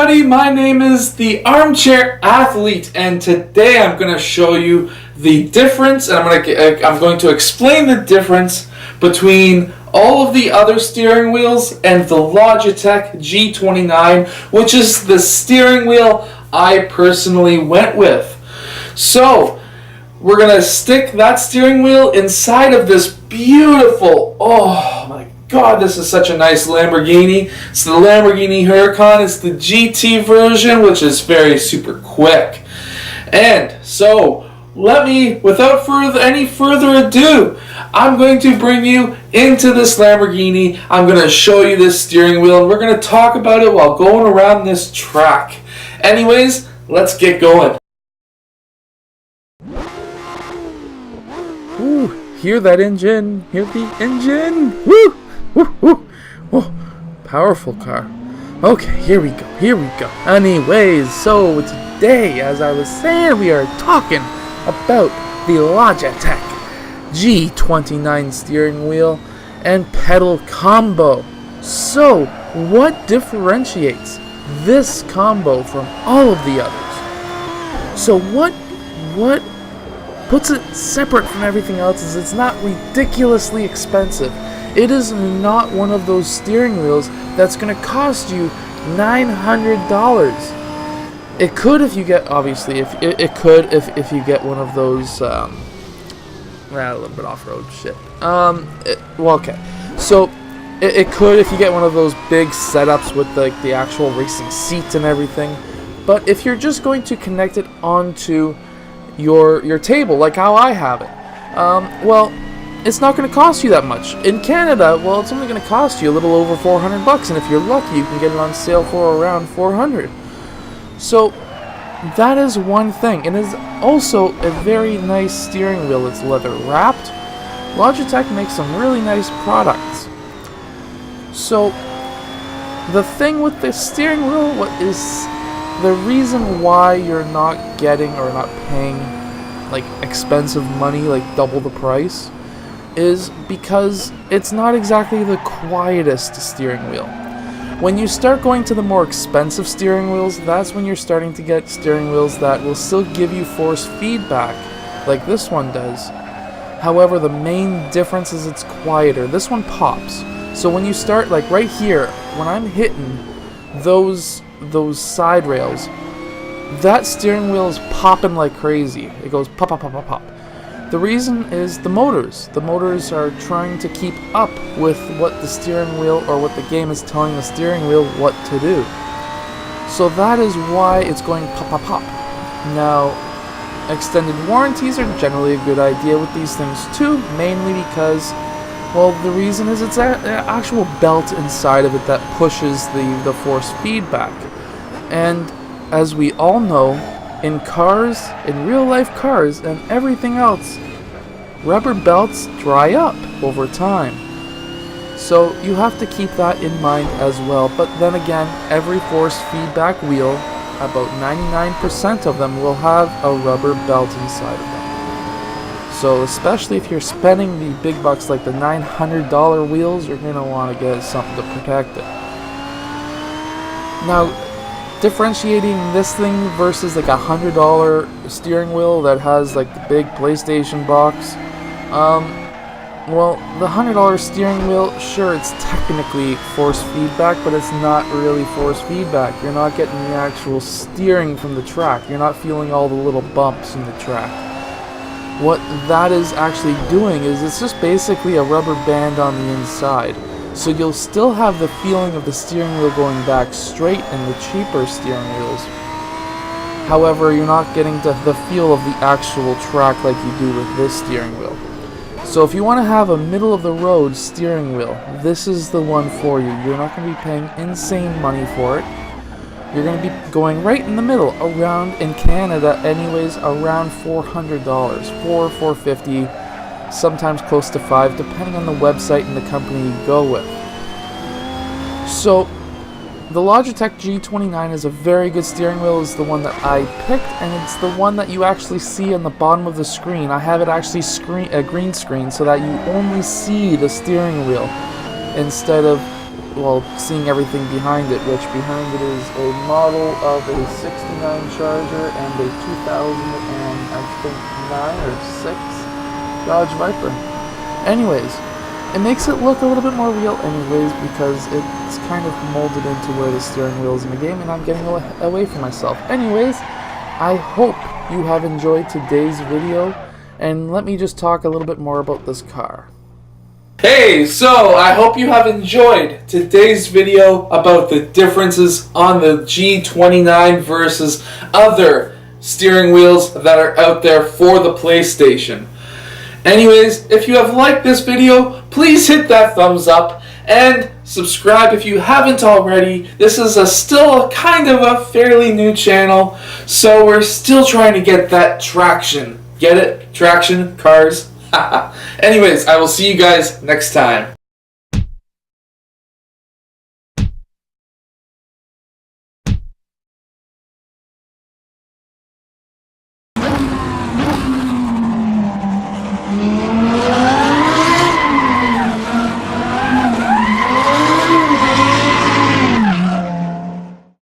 everybody, my name is the Armchair Athlete, and today I'm going to show you the difference, and I'm going to explain the difference between all of the other steering wheels and the Logitech G29, which is the steering wheel I personally went with. So, we're going to stick that steering wheel inside of this beautiful, oh my God, this is such a nice Lamborghini. It's the Lamborghini Huracan. It's the GT version, which is very super quick. And so, without any further ado, I'm going to bring you into this Lamborghini. I'm going to show you this steering wheel, and we're going to talk about it while going around this track. Anyways, let's get going. Ooh, hear that engine? Hear the engine? Woo! Woo! Woo! Oh, powerful car. Okay, here we go. Anyways, so today, as I was saying, we are talking about the Logitech G29 steering wheel and pedal combo. So, what differentiates this combo from all of the others? So what puts it separate from everything else is it's not ridiculously expensive. It is not one of those steering wheels that's going to cost you $900. It could if you get, obviously, if you get one of those, a little bit off-road shit. Okay. So, it could if you get one of those big setups with like the actual racing seats and everything. But if you're just going to connect it onto your table, like how I have it, well, it's not going to cost you that much. In Canada, well, it's only going to cost you a little over $400, and if you're lucky, you can get it on sale for around $400. So, that is one thing. It is also a very nice steering wheel. It's leather wrapped. Logitech makes some really nice products. So, the thing with the steering wheel, what is the reason why you're not getting or not paying like expensive money, like double the price, is because it's not exactly the quietest steering wheel. When you start going to the more expensive steering wheels, that's when you're starting to get steering wheels that will still give you force feedback, like this one does. However, the main difference is it's quieter. This one pops. So when you start, like right here, when I'm hitting those side rails, that steering wheel is popping like crazy. It goes pop, pop, pop, pop, pop. The reason is the motors. The motors are trying to keep up with what the steering wheel or what the game is telling the steering wheel what to do. So that is why it's going pop, pop, pop. Now, extended warranties are generally a good idea with these things too, mainly because, well, the reason is it's an actual belt inside of it that pushes the force feedback. And as we all know, in cars, in real life cars, and everything else, rubber belts dry up over time. So you have to keep that in mind as well. But then again, every force feedback wheel, about 99% of them will have a rubber belt inside of them. So especially if you're spending the big bucks like the $900 wheels, you're going to want to get something to protect it. Now, differentiating this thing versus like $100 steering wheel that has like the big PlayStation box, well, the $100 steering wheel, sure, it's technically force feedback, but it's not really force feedback. You're not getting the actual steering from the track. You're not feeling all the little bumps in the track. What that is actually doing is it's just basically a rubber band on the inside. So you'll still have the feeling of the steering wheel going back straight in the cheaper steering wheels. However, you're not getting the feel of the actual track like you do with this steering wheel. So if you want to have a middle-of-the-road steering wheel, this is the one for you. You're not going to be paying insane money for it. You're going to be going right in the middle, around, in Canada anyways, around $400, $450, sometimes close to $5, depending on the website and the company you go with. So, the Logitech G29 is a very good steering wheel. It's the one that I picked, and it's the one that you actually see on the bottom of the screen. I have it actually green screen so that you only see the steering wheel instead of well, seeing everything behind it, which behind it is a model of a 69 Charger and a 2000 and I think 9 or 6 Dodge Viper. Anyways, it makes it look a little bit more real anyways because it's kind of molded into where the steering wheel is in the game, and I'm getting away from myself. Anyways, I hope you have enjoyed today's video, and let me just talk a little bit more about this car. Hey, so I hope you have enjoyed today's video about the differences on the G29 versus other steering wheels that are out there for the PlayStation. Anyways, if you have liked this video, please hit that thumbs up and subscribe if you haven't already. This is still kind of a fairly new channel, so we're still trying to get that traction. Get it? Traction? Cars? Anyways, I will see you guys next time.